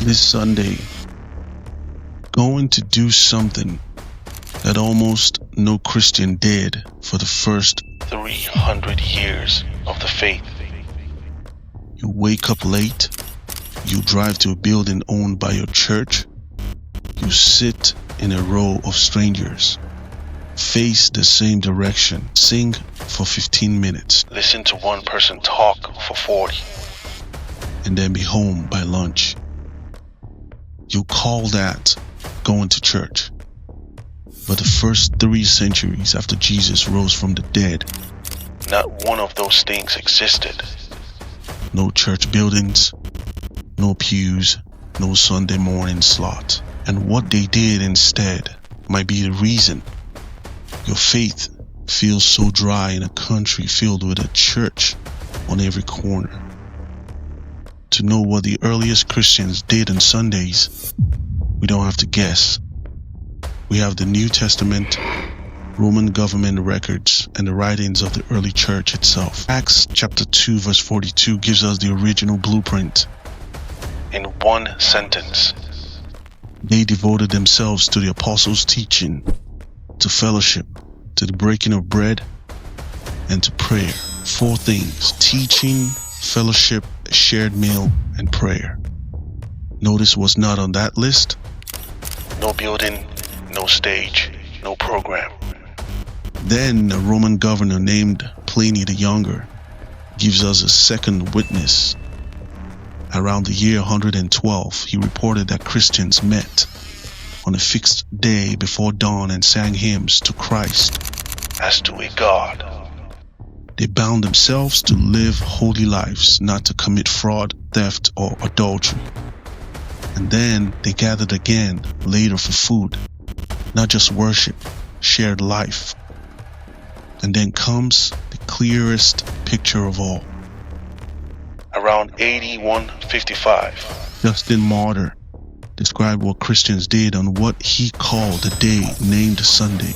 This Sunday, going to do something that almost no Christian did for the first 300 years of the faith. You wake up late, you drive to a building owned by your church, you sit in a row of strangers, face the same direction, sing for 15 minutes, listen to one person talk for 40, and then be home by lunch. You call that going to church. But the first 3 centuries after Jesus rose from the dead, not one of those things existed. No church buildings, no pews, no Sunday morning slot. And what they did instead might be the reason your faith feels so dry in a country filled with a church on every corner. To know what the earliest Christians did on Sundays, we don't have to guess. We have the New Testament, Roman government records, and the writings of the early church itself. Acts chapter 2 verse 42 gives us the original blueprint. In one sentence, they devoted themselves to the apostles' teaching, to fellowship, to the breaking of bread, and to prayer. 4 things: teaching, fellowship, shared meal, and prayer. Notice what's not on that list? No building, no stage, no program. Then a Roman governor named Pliny the Younger gives us a second witness. Around the year 112, he reported that Christians met on a fixed day before dawn and sang hymns to Christ as to a God. They bound themselves to live holy lives, not to commit fraud, theft, or adultery. And then they gathered again later for food, not just worship, shared life. And then comes the clearest picture of all. Around AD 155, Justin Martyr described what Christians did on what he called the day named Sunday.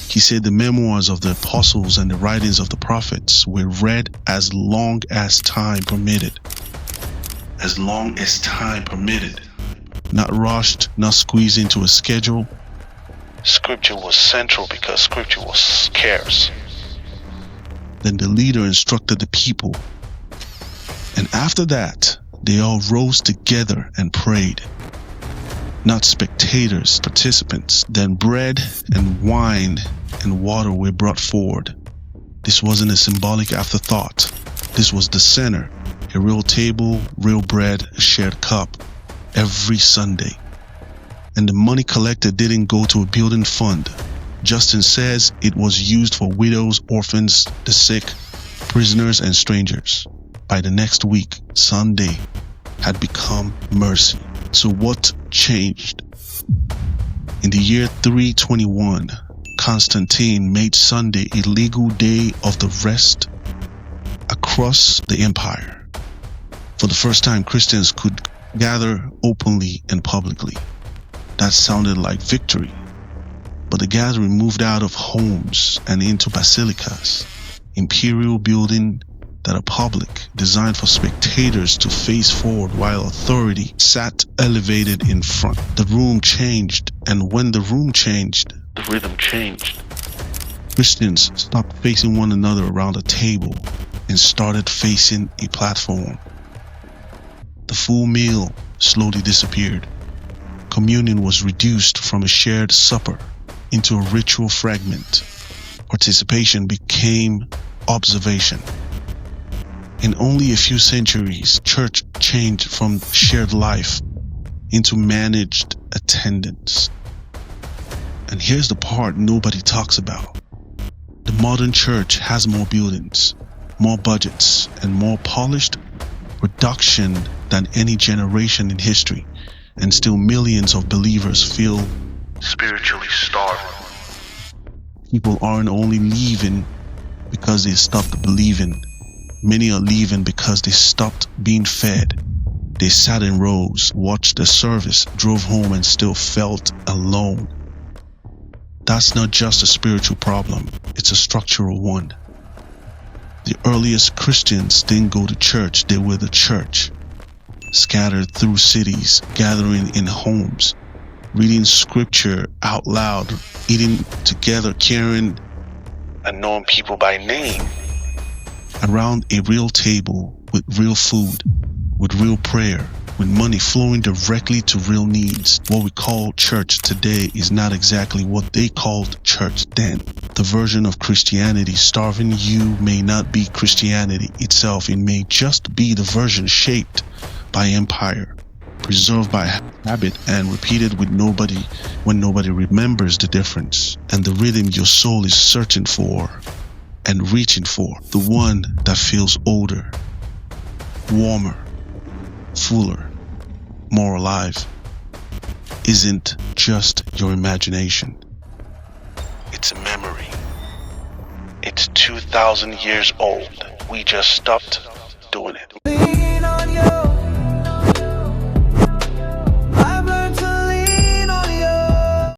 He said the memoirs of the apostles and the writings of the prophets were read as long as time permitted. As long as time permitted. Not rushed, not squeezed into a schedule. Scripture was central because Scripture was scarce. Then the leader instructed the people. And after that, they all rose together and prayed. Not spectators, participants. Then bread and wine and water were brought forward. This wasn't a symbolic afterthought. This was the center. A real table, real bread, a shared cup. Every Sunday. And the money collected didn't go to a building fund. Justin says it was used for widows, orphans, the sick, prisoners, and strangers. By the next week, Sunday had become mercy. So what changed? In the year 321, Constantine made Sunday a legal day of the rest across the empire. For the first time, Christians could gather openly and publicly. That sounded like victory. But the gathering moved out of homes and into basilicas, imperial buildings that are public, designed for spectators to face forward while authority sat elevated in front. The room changed, and when the room changed, the rhythm changed. Christians stopped facing one another around a table and started facing a platform. The full meal slowly disappeared. Communion was reduced from a shared supper into a ritual fragment. Participation became observation. In only a few centuries, church changed from shared life into managed attendance. And here's the part nobody talks about. The modern church has more buildings, more budgets, and more polished production than any generation in history, and still millions of believers feel spiritually starving. People aren't only leaving because they stopped believing. Many are leaving because they stopped being fed. They sat in rows, watched the service, drove home, and still felt alone. That's not just a spiritual problem, it's a structural one. The earliest Christians didn't go to church, they were the church. scattered through cities, gathering in homes, reading scripture out loud, eating together, caring and knowing people by name, around a real table with real food, with real prayer, with money flowing directly to real needs. What we call church today is not exactly what they called church then. The version of Christianity starving you may not be Christianity itself. It may just be the version shaped by empire, preserved by habit, and repeated with nobody when nobody remembers the difference. And the rhythm your soul is searching for and reaching for, the one that feels older, warmer, fuller, more alive, isn't just your imagination. It's a memory. It's 2,000 years old. We just stopped doing it.